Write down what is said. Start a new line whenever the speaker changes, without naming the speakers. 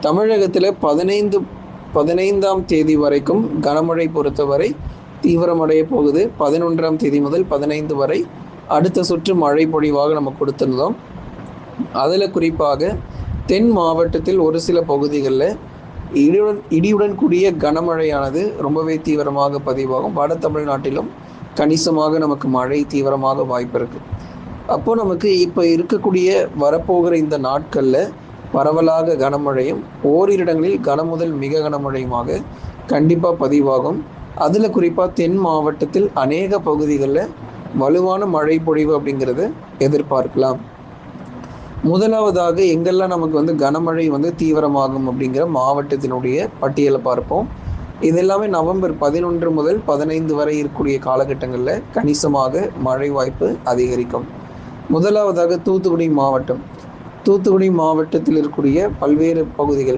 தமிழகத்தில் 15ஆம் தேதி வரைக்கும் கனமழை பொறுத்தவரை தீவிரமடைய போகுது. 11ஆம் தேதி முதல் 15 வரை அடுத்த சுற்று மழை பொழிவாக நம்ம கொடுத்துருந்தோம். அதில் குறிப்பாக தென் மாவட்டத்தில் ஒரு சில பகுதிகளில் இடியுடன் கூடிய கனமழையானது ரொம்பவே தீவிரமாக பதிவாகும். வட தமிழ்நாட்டிலும் கணிசமாக நமக்கு மழை தீவிரமாக வாய்ப்பு இருக்குது. அப்போ நமக்கு இப்போ இருக்கக்கூடிய வரப்போகிற இந்த நாட்களில் பரவலாக கனமழையும் ஓரிரு இடங்களில் கனமுதல் மிக கனமழையுமாக கண்டிப்பாக பதிவாகும். அதில் குறிப்பாக தென் மாவட்டத்தில் அநேக பகுதிகளில் வலுவான மழை பொழிவு அப்படிங்கிறத எதிர்பார்க்கலாம். முதலாவதாக எங்கெல்லாம் நமக்கு கனமழை தீவிரமாகும் அப்படிங்கிற மாவட்டத்தினுடைய பட்டியலை பார்ப்போம். இது எல்லாமே நவம்பர் 11 முதல் 15 வரை இருக்கக்கூடிய காலகட்டங்களில் கணிசமாக மழை வாய்ப்பு அதிகரிக்கும். முதலாவதாக தூத்துக்குடி மாவட்டம். தூத்துக்குடி மாவட்டத்தில் இருக்கக்கூடிய பல்வேறு பகுதிகள்